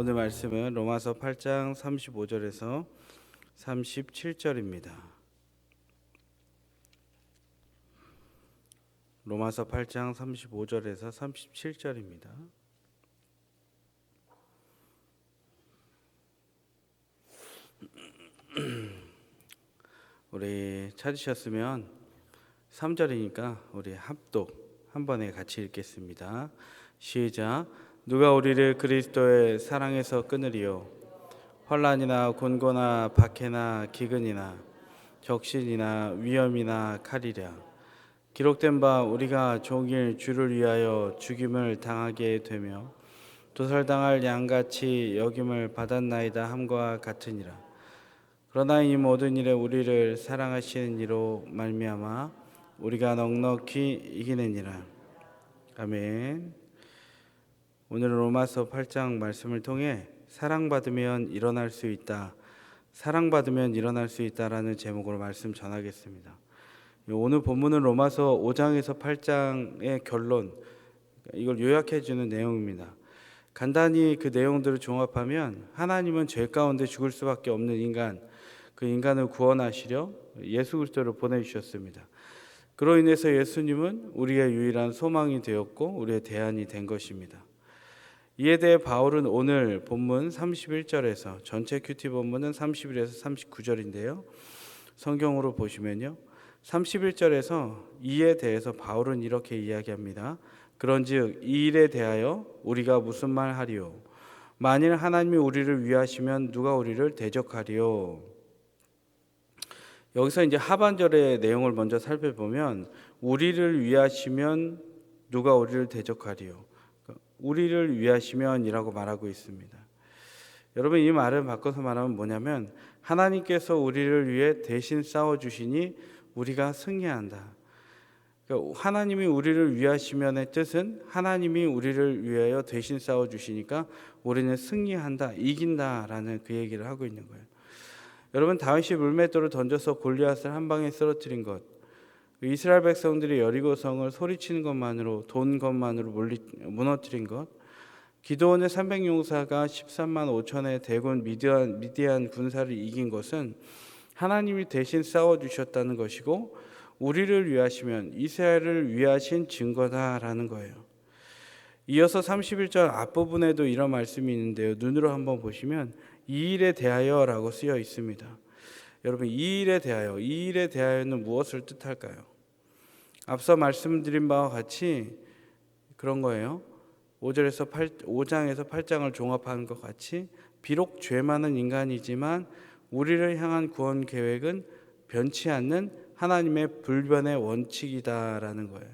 오늘 말씀은 로마서 8장 35절에서 37절입니다. 로마서 8장 35절에서 37절입니다. 우리 찾으셨으면 3절이니까 우리 합독 한 번에 같이 읽겠습니다. 시작. 누가 우리를 그리스도의 사랑에서 끊으리요? 환난이나 곤고나 박해나 기근이나 적신이나 위험이나 칼이랴. 기록된 바 우리가 종일 주를 위하여 죽임을 당하게 되며 도살당할 양같이 여김을 받았나이다 함과 같으니라. 그러나 이 모든 일에 우리를 사랑하시는 이로 말미암아 우리가 넉넉히 이기느니라. 아멘. 오늘 로마서 8장 말씀을 통해 사랑받으면 일어날 수 있다, 사랑받으면 일어날 수 있다라는 제목으로 말씀 전하겠습니다. 오늘 본문은 로마서 5장에서 8장의 결론, 이걸 요약해 주는 내용입니다. 간단히 그 내용들을 종합하면 하나님은 죄 가운데 죽을 수밖에 없는 인간, 그 인간을 구원하시려 예수 그리스도를 보내주셨습니다. 그로 인해서 예수님은 우리의 유일한 소망이 되었고 우리의 대안이 된 것입니다. 이에 대해 바울은 오늘 본문 31절에서, 전체 큐티 본문은 31에서 39절인데요. 성경으로 보시면요, 31절에서 이에 대해서 바울은 이렇게 이야기합니다. 그런즉 이 일에 대하여 우리가 무슨 말 하리요? 만일 하나님이 우리를 위하시면 누가 우리를 대적하리요? 여기서 이제 하반절의 내용을 먼저 살펴보면 우리를 위하시면 누가 우리를 대적하리요? 우리를 위하시면이라고 말하고 있습니다. 여러분, 이 말을 바꿔서 말하면 뭐냐면 하나님께서 우리를 위해 대신 싸워주시니 우리가 승리한다. 그러니까 하나님이 우리를 위하시면의 뜻은 하나님이 우리를 위하여 대신 싸워주시니까 우리는 승리한다, 이긴다라는 그 얘기를 하고 있는 거예요. 여러분, 다윗이 물맷돌을 던져서 골리앗을 한 방에 쓰러뜨린 것, 이스라엘 백성들이 여리고성을 소리치는 것만으로, 돈 것만으로 무너뜨린 것, 기드온의 300용사가 13만 5천의 대군 미디안 군사를 이긴 것은 하나님이 대신 싸워주셨다는 것이고 우리를 위하시면 이스라엘을 위하신 증거다라는 거예요. 이어서 31절 앞부분에도 이런 말씀이 있는데요. 눈으로 한번 보시면 이 일에 대하여라고 쓰여 있습니다. 여러분, 이 일에 대하여는 무엇을 뜻할까요? 앞서 말씀드린 바와 같이 그런 거예요. 5장에서 8장을 종합하는 것 같이 비록 죄 많은 인간이지만 우리를 향한 구원 계획은 변치 않는 하나님의 불변의 원칙이다라는 거예요.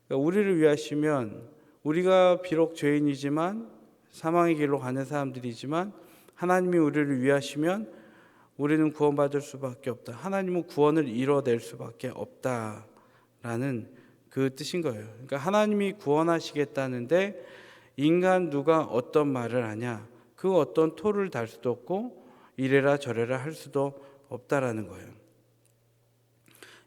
그러니까 우리를 위하시면 우리가 비록 죄인이지만 사망의 길로 가는 사람들이지만 하나님이 우리를 위하시면 우리는 구원받을 수밖에 없다. 하나님은 구원을 이뤄낼 수밖에 없다라는 그 뜻인 거예요. 그러니까 하나님이 구원하시겠다는데 인간 누가 어떤 말을 하냐, 그 어떤 토를 달 수도 없고 이래라 저래라 할 수도 없다라는 거예요.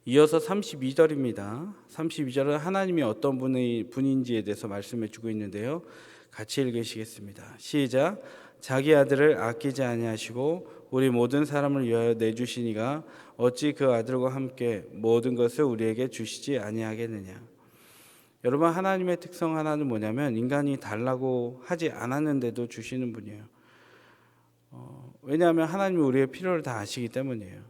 이어서 32절입니다. 32절은 하나님이 어떤 분인지에 대해서 말씀해 주고 있는데요. 같이 읽으시겠습니다. 시작. 자기 아들을 아끼지 아니하시고 우리 모든 사람을 위하여 내주시니가 어찌 그 아들과 함께 모든 것을 우리에게 주시지 아니하겠느냐. 여러분, 하나님의 특성 하나는 뭐냐면 인간이 달라고 하지 않았는데도 주시는 분이에요. 왜냐하면 하나님이 우리의 필요를 다 아시기 때문이에요.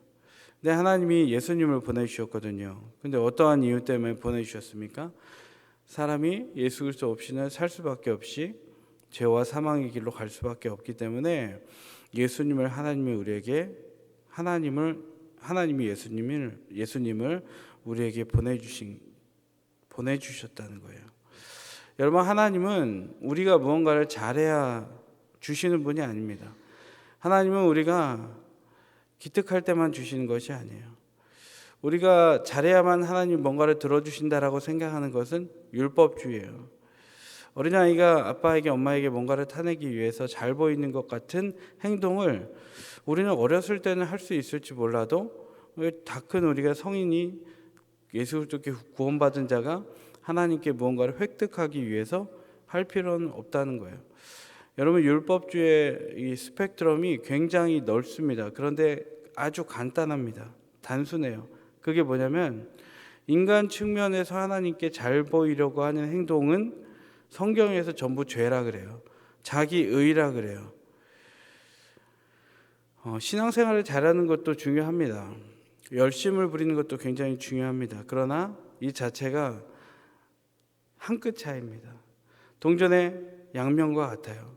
근데 하나님이 예수님을 보내주셨거든요. 근데 어떠한 이유 때문에 보내주셨습니까? 사람이 예수 그리스도 없이는 살 수밖에 없이 죄와 사망의 길로 갈 수밖에 없기 때문에 예수님을 하나님이 예수님을 우리에게 보내주셨다는 거예요. 여러분, 하나님은 우리가 무언가를 잘해야 주시는 분이 아닙니다. 하나님은 우리가 기특할 때만 주시는 것이 아니에요. 우리가 잘해야만 하나님이 뭔가를 들어주신다라고 생각하는 것은 율법주의예요. 어린아이가 아빠에게 엄마에게 뭔가를 타내기 위해서 잘 보이는 것 같은 행동을 우리는 어렸을 때는 할 수 있을지 몰라도 다 큰 우리가 성인이 예수 그리스도께 구원받은 자가 하나님께 무언가를 획득하기 위해서 할 필요는 없다는 거예요. 여러분, 율법주의 이 스펙트럼이 굉장히 넓습니다. 그런데 아주 간단합니다. 단순해요. 그게 뭐냐면 인간 측면에서 하나님께 잘 보이려고 하는 행동은 성경에서 전부 죄라 그래요. 자기 의라 그래요. 신앙생활을 잘하는 것도 중요합니다. 열심을 부리는 것도 굉장히 중요합니다. 그러나 이 자체가 한 끗 차이입니다. 동전의 양면과 같아요.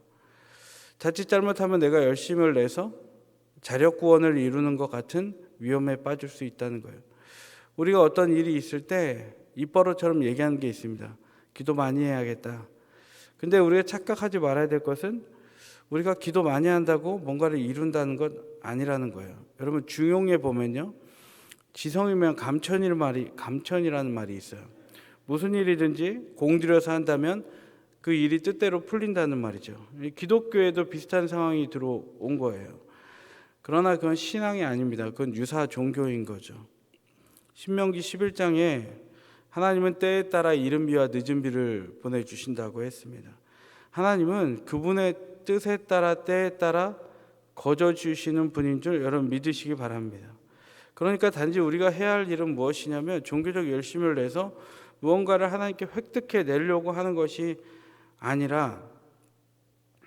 자칫 잘못하면 내가 열심을 내서 자력 구원을 이루는 것 같은 위험에 빠질 수 있다는 거예요. 우리가 어떤 일이 있을 때 입버릇처럼 얘기하는 게 있습니다. 기도 많이 해야겠다. 근데 우리가 착각하지 말아야 될 것은 우리가 기도 많이 한다고 뭔가를 이룬다는 것 아니라는 거예요. 여러분, 중용에 보면요, 지성이면 감천이라는 말이 있어요. 무슨 일이든지 공들여서 한다면 그 일이 뜻대로 풀린다는 말이죠. 기독교에도 비슷한 상황이 들어온 거예요. 그러나 그건 신앙이 아닙니다. 그건 유사 종교인 거죠. 신명기 11장에 하나님은 때에 따라 이른 비와 늦은 비를 보내주신다고 했습니다. 하나님은 그분의 뜻에 따라 때에 따라 거저주시는 분인 줄 여러분 믿으시기 바랍니다. 그러니까 단지 우리가 해야 할 일은 무엇이냐면 종교적 열심을 내서 무언가를 하나님께 획득해 내려고 하는 것이 아니라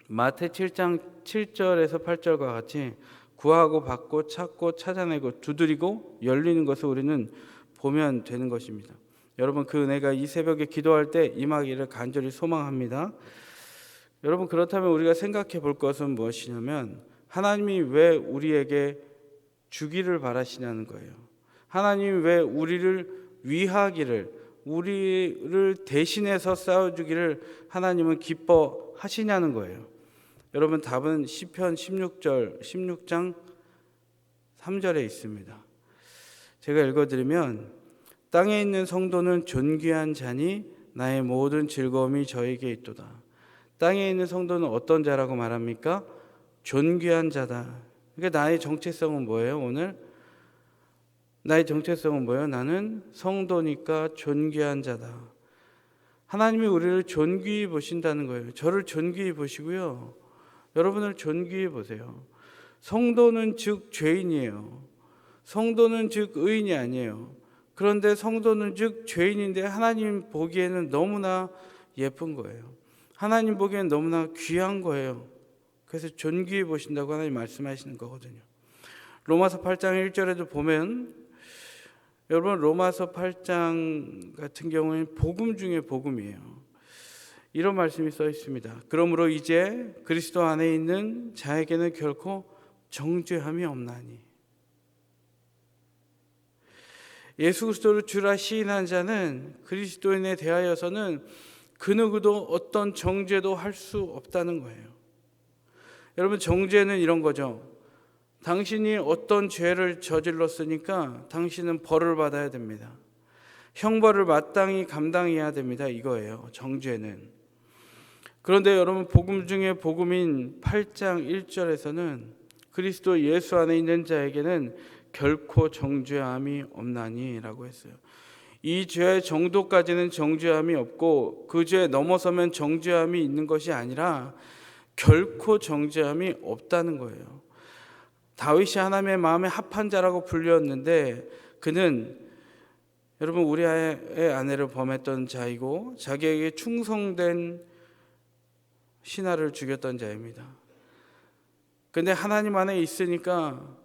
마태 7장 7절에서 8절과 같이 구하고 받고 찾고 찾아내고 두드리고 열리는 것을 우리는 보면 되는 것입니다. 여러분, 그 은혜가 이 새벽에 기도할 때 임하기를 간절히 소망합니다. 여러분, 그렇다면 우리가 생각해 볼 것은 무엇이냐면 하나님이 왜 우리에게 주기를 바라시냐는 거예요. 하나님이 왜 우리를 위하기를, 우리를 대신해서 싸워주기를 하나님은 기뻐하시냐는 거예요. 여러분, 답은 시편 16장 3절에 있습니다. 제가 읽어드리면 땅에 있는 성도는 존귀한 자니 나의 모든 즐거움이 저에게 있도다. 땅에 있는 성도는 어떤 자라고 말합니까? 존귀한 자다. 그러니까 나의 정체성은 뭐예요? 오늘 나의 정체성은 뭐예요? 나는 성도니까 존귀한 자다. 하나님이 우리를 존귀히 보신다는 거예요. 저를 존귀히 보시고요, 여러분을 존귀히 보세요. 성도는 즉 죄인이에요. 성도는 즉 의인이 아니에요. 그런데 성도는 즉 죄인인데 하나님 보기에는 너무나 예쁜 거예요. 하나님 보기에는 너무나 귀한 거예요. 그래서 존귀히 보신다고 하나님 말씀하시는 거거든요. 로마서 8장 1절에도 보면, 여러분, 로마서 8장 같은 경우에는 복음 중에 복음이에요. 이런 말씀이 써 있습니다. 그러므로 이제 그리스도 안에 있는 자에게는 결코 정죄함이 없나니. 예수 그리스도를 주라 시인한 자는 그리스도인에 대하여서는 그 누구도 어떤 정죄도 할 수 없다는 거예요. 여러분, 정죄는 이런 거죠. 당신이 어떤 죄를 저질렀으니까 당신은 벌을 받아야 됩니다. 형벌을 마땅히 감당해야 됩니다. 이거예요, 정죄는. 그런데 여러분, 복음 중에 복음인 8장 1절에서는 그리스도 예수 안에 있는 자에게는 결코 정죄함이 없나니 라고 했어요. 이 죄의 정도까지는 정죄함이 없고 그 죄에 넘어서면 정죄함이 있는 것이 아니라 결코 정죄함이 없다는 거예요. 다윗이 하나님의 마음에 합한 자라고 불렸는데 그는, 여러분, 우리아의 아내를 범했던 자이고 자기에게 충성된 신하를 죽였던 자입니다. 근데 하나님 안에 있으니까,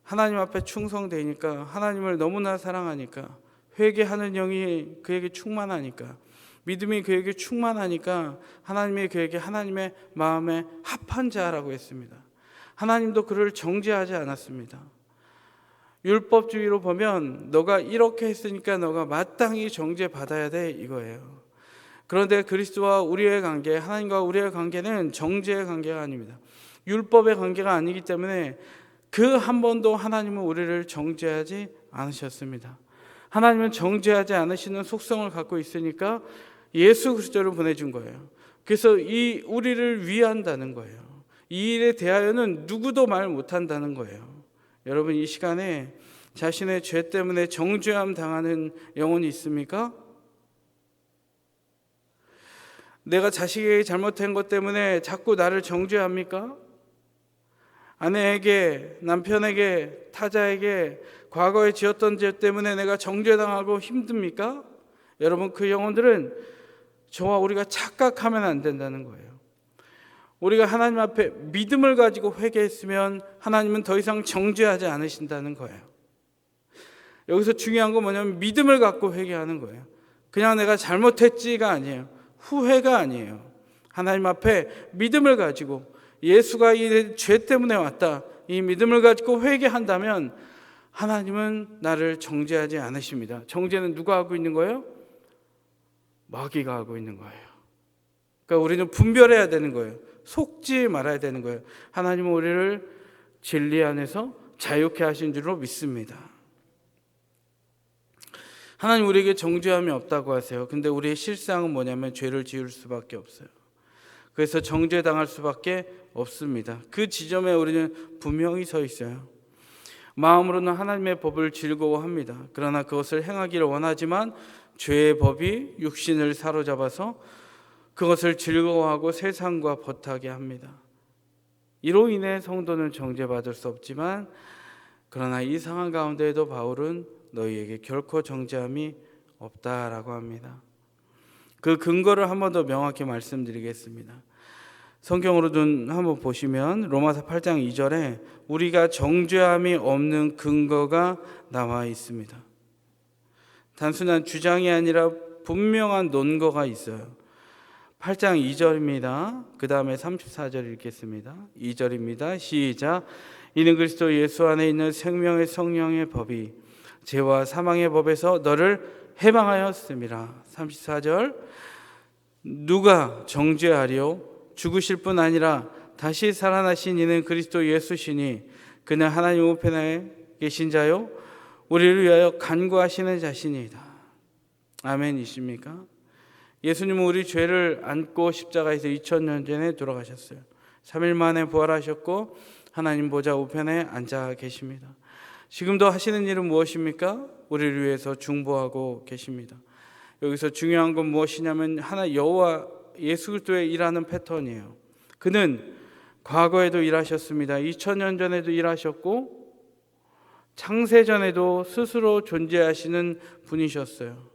하나님 앞에 충성되니까, 하나님을 너무나 사랑하니까, 회개하는 영이 그에게 충만하니까, 믿음이 그에게 충만하니까 하나님이 그에게 하나님의 마음에 합한 자라고 했습니다. 하나님도 그를 정죄하지 않았습니다. 율법주의로 보면 너가 이렇게 했으니까 너가 마땅히 정죄받아야 돼, 이거예요. 그런데 그리스도와 우리의 관계, 하나님과 우리의 관계는 정죄의 관계가 아닙니다. 율법의 관계가 아니기 때문에 그 한 번도 하나님은 우리를 정죄하지 않으셨습니다. 하나님은 정죄하지 않으시는 속성을 갖고 있으니까 예수 그리스도를 보내준 거예요. 그래서 이 우리를 위한다는 거예요. 이 일에 대하여는 누구도 말 못한다는 거예요. 여러분, 이 시간에 자신의 죄 때문에 정죄함 당하는 영혼이 있습니까? 내가 자식에게 잘못한 것 때문에 자꾸 나를 정죄합니까? 아내에게, 남편에게, 타자에게 과거에 지었던 죄 때문에 내가 정죄당하고 힘듭니까? 여러분, 그 영혼들은 저와 우리가 착각하면 안 된다는 거예요. 우리가 하나님 앞에 믿음을 가지고 회개했으면 하나님은 더 이상 정죄하지 않으신다는 거예요. 여기서 중요한 건 뭐냐면 믿음을 갖고 회개하는 거예요. 그냥 내가 잘못했지가 아니에요. 후회가 아니에요. 하나님 앞에 믿음을 가지고 예수가 이 죄 때문에 왔다, 이 믿음을 가지고 회개한다면 하나님은 나를 정죄하지 않으십니다. 정죄는 누가 하고 있는 거예요? 마귀가 하고 있는 거예요. 그러니까 우리는 분별해야 되는 거예요. 속지 말아야 되는 거예요. 하나님은 우리를 진리 안에서 자유케 하신 줄로 믿습니다. 하나님 우리에게 정죄함이 없다고 하세요. 근데 우리의 실상은 뭐냐면 죄를 지을 수밖에 없어요. 그래서 정죄당할 수밖에 없습니다. 그 지점에 우리는 분명히 서 있어요. 마음으로는 하나님의 법을 즐거워합니다. 그러나 그것을 행하기를 원하지만 죄의 법이 육신을 사로잡아서 그것을 즐거워하고 세상과 버타게 합니다. 이로 인해 성도는 정죄받을 수 없지만, 그러나 이 상황 가운데에도 바울은 너희에게 결코 정죄함이 없다라고 합니다. 그 근거를 한 번 더 명확히 말씀드리겠습니다. 성경으로 좀 한번 보시면 로마서 8장 2절에 우리가 정죄함이 없는 근거가 나와 있습니다. 단순한 주장이 아니라 분명한 논거가 있어요. 8장 2절입니다. 그 다음에 34절 읽겠습니다. 2절입니다. 시작. 이는 그리스도 예수 안에 있는 생명의 성령의 법이 죄와 사망의 법에서 너를 해방하였음이라. 34절. 누가 정죄하리요? 죽으실 뿐 아니라 다시 살아나신 이는 그리스도 예수시니 그는 하나님 우편에 계신 자요 우리를 위하여 간구하시는 자신이다. 아멘이십니까? 예수님은 우리 죄를 안고 십자가에서 2000년 전에 돌아가셨어요. 3일 만에 부활하셨고 하나님 보좌 우편에 앉아 계십니다. 지금도 하시는 일은 무엇입니까? 우리를 위해서 중보하고 계십니다. 여기서 중요한 건 무엇이냐면 하나 여호와 예수 그리스도의 일하는 패턴이에요. 그는 과거에도 일하셨습니다. 2000년 전에도 일하셨고 창세전에도 스스로 존재하시는 분이셨어요.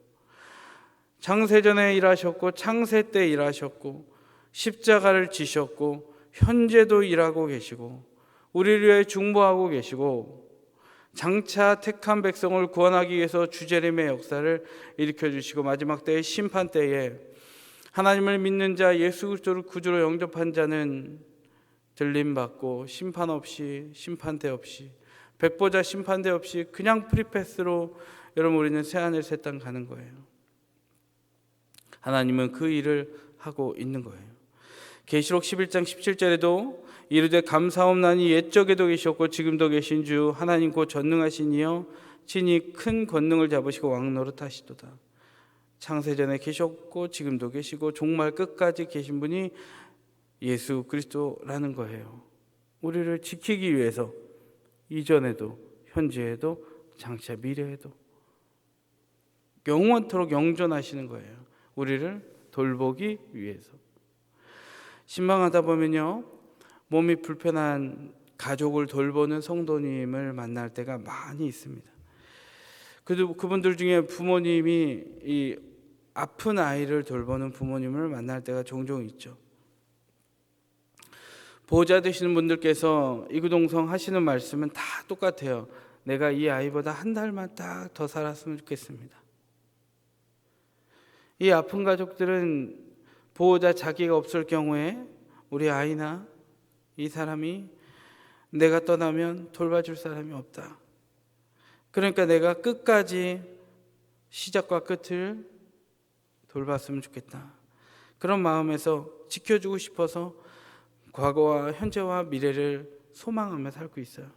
창세전에 일하셨고 창세 때 일하셨고 십자가를 지셨고 현재도 일하고 계시고 우리를 위해 중보하고 계시고 장차 택한 백성을 구원하기 위해서 주재림의 역사를 일으켜주시고 마지막 때의 심판 때에 하나님을 믿는 자 예수 그리스도를 구주로 영접한 자는 들림받고 심판 없이 심판대 없이 백보자 심판대 없이 그냥 프리패스로 여러분 우리는 새하늘 새 땅 가는 거예요. 하나님은 그 일을 하고 있는 거예요. 계시록 11장 17절에도 이르되 감사옵나니 옛적에도 계셨고 지금도 계신 주 하나님 곧 전능하신 이여 친히 큰 권능을 잡으시고 왕 노릇하시도다. 창세전에 계셨고 지금도 계시고 종말 끝까지 계신 분이 예수 그리스도라는 거예요. 우리를 지키기 위해서 이전에도 현재에도 장차 미래에도 영원토록 영존하시는 거예요. 우리를 돌보기 위해서. 신방하다 보면요 몸이 불편한 가족을 돌보는 성도님을 만날 때가 많이 있습니다. 그분들 중에 부모님이 이 아픈 아이를 돌보는 부모님을 만날 때가 종종 있죠. 보호자 되시는 분들께서 이구동성 하시는 말씀은 다 똑같아요. 내가 이 아이보다 한 달만 딱 더 살았으면 좋겠습니다. 이 아픈 가족들은 보호자 자기가 없을 경우에 우리 아이나 이 사람이 내가 떠나면 돌봐줄 사람이 없다. 그러니까 내가 끝까지 시작과 끝을 돌봤으면 좋겠다. 그런 마음에서 지켜주고 싶어서 과거와 현재와 미래를 소망하며 살고 있어요.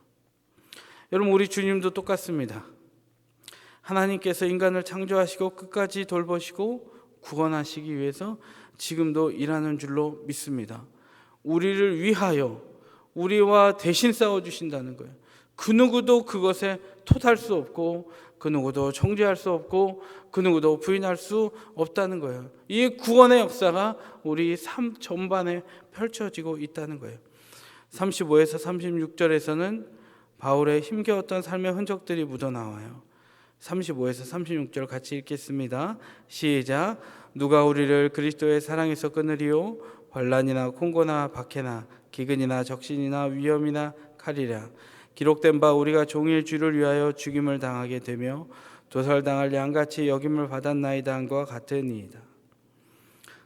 여러분 우리 주님도 똑같습니다. 하나님께서 인간을 창조하시고 끝까지 돌보시고 구원하시기 위해서 지금도 일하는 줄로 믿습니다. 우리를 위하여 우리와 대신 싸워주신다는 거예요. 그 누구도 그것에 토할 수 없고 그 누구도 정죄할 수 없고 그 누구도 부인할 수 없다는 거예요. 이 구원의 역사가 우리 삶 전반에 펼쳐지고 있다는 거예요. 35에서 36절에서는 바울의 힘겨웠던 삶의 흔적들이 묻어나와요. 35에서 36절 같이 읽겠습니다. 시작. 누가 우리를 그리스도의 사랑에서 끊으리요? 환난이나 콩고나 박해나 기근이나 적신이나 위험이나 칼이라. 기록된 바 우리가 종일 주를 위하여 죽임을 당하게 되며 도살당할 양같이 여김을 받았나이다 한과 같으니이다.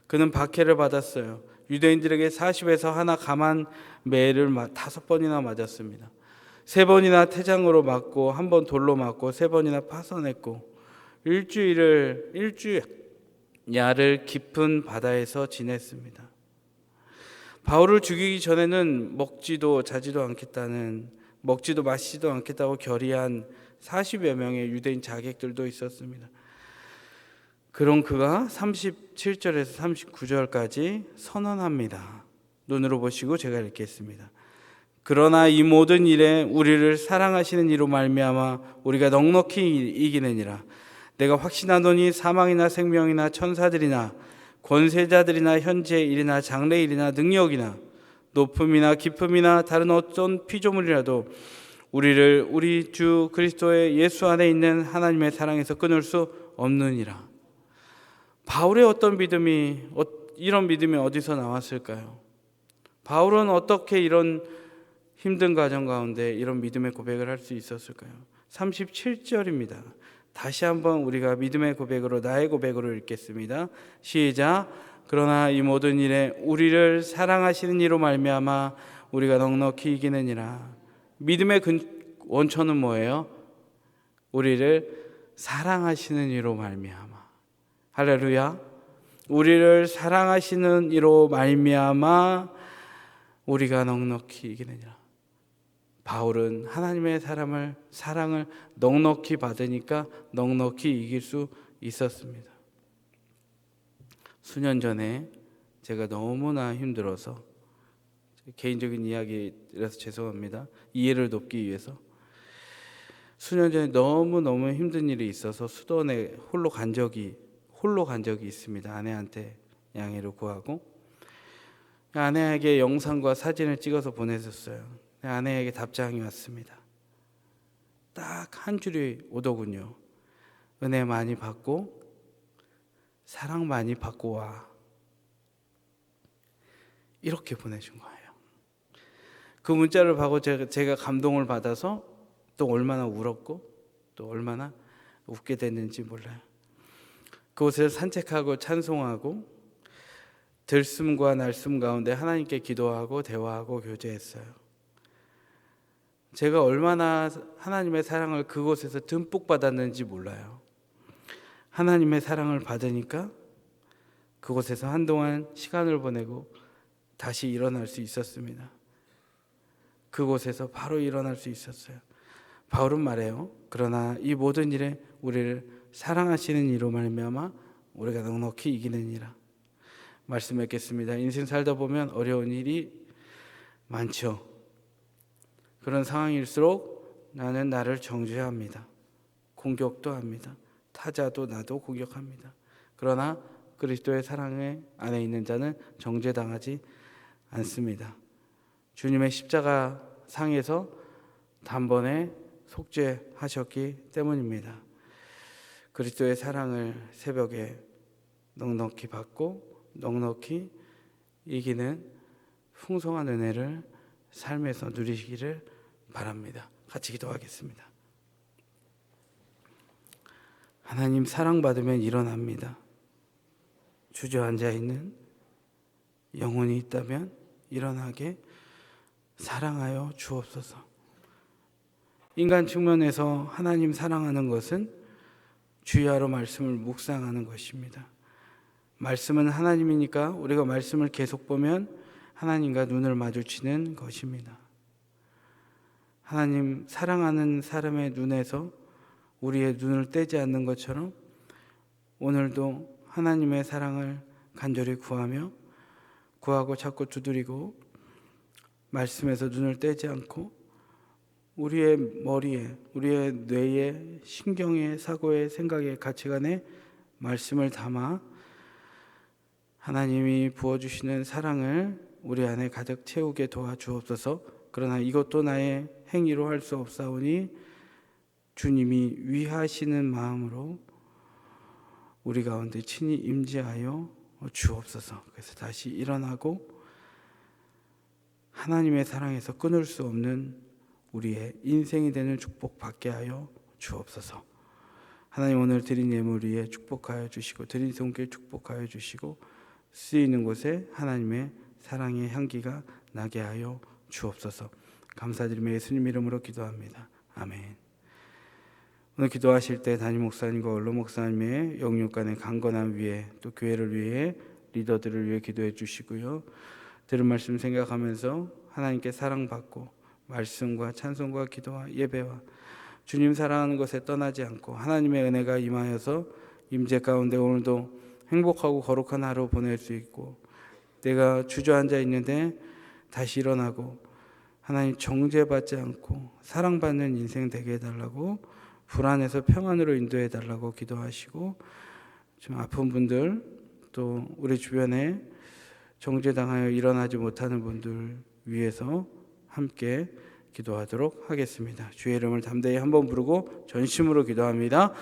그는 박해를 받았어요. 유대인들에게 40에서 하나 감한 매를 5번이나 맞았습니다. 3번이나 태장으로 맞고 1번 돌로 맞고 3번이나 파손했고 일주야를 깊은 바다에서 지냈습니다. 바울을 죽이기 전에는 먹지도 마시지도 않겠다고 결의한 40여 명의 유대인 자객들도 있었습니다. 그런 그가 37절에서 39절까지 선언합니다. 눈으로 보시고 제가 읽겠습니다. 그러나 이 모든 일에 우리를 사랑하시는 이로 말미암아 우리가 넉넉히 이기느니라. 내가 확신하노니 사망이나 생명이나 천사들이나 권세자들이나 현재 일이나 장래 일이나 능력이나 높음이나 깊음이나 다른 어떤 피조물이라도 우리를 우리 주 그리스도의 예수 안에 있는 하나님의 사랑에서 끊을 수 없느니라. 바울의 이런 믿음이 어디서 나왔을까요? 바울은 어떻게 이런 힘든 과정 가운데 이런 믿음의 고백을 할 수 있었을까요? 37절입니다. 다시 한번 우리가 믿음의 고백으로 나의 고백으로 읽겠습니다. 시작. 그러나 이 모든 일에 우리를 사랑하시는 이로 말미암아 우리가 넉넉히 이기느니라. 믿음의 원천은 뭐예요? 우리를 사랑하시는 이로 말미암아. 할렐루야. 우리를 사랑하시는 이로 말미암아 우리가 넉넉히 이기느니라. 바울은 하나님의 사랑을 넉넉히 받으니까 넉넉히 이길 수 있었습니다. 수년 전에 제가 너무나 힘들어서, 개인적인 이야기라서 죄송합니다. 이해를 돕기 위해서 수년 전에 너무 힘든 일이 있어서 수도원에 홀로 간 적이 있습니다. 아내한테 양해를 구하고 아내에게 영상과 사진을 찍어서 보내줬어요. 아내에게 답장이 왔습니다. 딱 한 줄이 오더군요. 은혜 많이 받고 사랑 많이 받고 와. 이렇게 보내준 거예요. 그 문자를 받고 제가 감동을 받아서 또 얼마나 울었고 또 얼마나 웃게 됐는지 몰라요. 그곳에서 산책하고 찬송하고 들숨과 날숨 가운데 하나님께 기도하고 대화하고 교제했어요. 제가 얼마나 하나님의 사랑을 그곳에서 듬뿍 받았는지 몰라요. 하나님의 사랑을 받으니까 그곳에서 한동안 시간을 보내고 다시 일어날 수 있었습니다. 그곳에서 바로 일어날 수 있었어요. 바울은 말해요. 그러나 이 모든 일에 우리를 사랑하시는 이로 말미암아 우리가 넉넉히 이기느니라. 말씀 읽겠습니다. 인생 살다 보면 어려운 일이 많죠. 그런 상황일수록 나는 나를 정죄합니다. 공격도 합니다. 타자도 나도 공격합니다. 그러나 그리스도의 사랑 안에 있는 자는 정죄당하지 않습니다. 주님의 십자가 상에서 단번에 속죄하셨기 때문입니다. 그리스도의 사랑을 새벽에 넉넉히 받고 넉넉히 이기는 풍성한 은혜를 삶에서 누리시기를 바랍니다. 같이 기도하겠습니다. 하나님, 사랑받으면 일어납니다. 주저앉아 있는 영혼이 있다면 일어나게 사랑하여 주옵소서. 인간 측면에서 하나님 사랑하는 것은 주야로 말씀을 묵상하는 것입니다. 말씀은 하나님이니까 우리가 말씀을 계속 보면 하나님과 눈을 마주치는 것입니다. 하나님 사랑하는 사람의 눈에서 우리의 눈을 떼지 않는 것처럼 오늘도 하나님의 사랑을 간절히 구하고 자꾸 두드리고 말씀에서 눈을 떼지 않고 우리의 머리에, 우리의 뇌에, 신경에, 사고에, 생각에, 가치관에 말씀을 담아 하나님이 부어주시는 사랑을 우리 안에 가득 채우게 도와주옵소서. 그러나 이것도 나의 행위로 할 수 없사오니 주님이 위하시는 마음으로 우리 가운데 친히 임재하여 주옵소서. 그래서 다시 일어나고 하나님의 사랑에서 끊을 수 없는 우리의 인생이 되는 축복 받게 하여 주옵소서. 하나님, 오늘 드린 예물 위에 축복하여 주시고 드린 손길 축복하여 주시고 쓰이는 곳에 하나님의 사랑의 향기가 나게 하여 주옵소서. 감사드리며 예수님 이름으로 기도합니다. 아멘. 오늘 기도하실 때 담임 목사님과 원로 목사님의 영육 간의 강건함 위에, 또 교회를 위해, 리더들을 위해 기도해 주시고요. 들은 말씀 생각하면서 하나님께 사랑받고 말씀과 찬송과 기도와 예배와 주님 사랑하는 것에 떠나지 않고 하나님의 은혜가 임하여서 임재 가운데 오늘도 행복하고 거룩한 하루 보낼 수 있고, 내가 주저앉아 있는데 다시 일어나고 하나님 정죄받지 않고 사랑받는 인생 되게 해달라고, 불안해서 평안으로 인도해 달라고 기도하시고, 좀 아픈 분들, 또 우리 주변에 정죄당하여 일어나지 못하는 분들 위해서 함께 기도하도록 하겠습니다. 주의 이름을 담대히 한번 부르고 전심으로 기도합니다.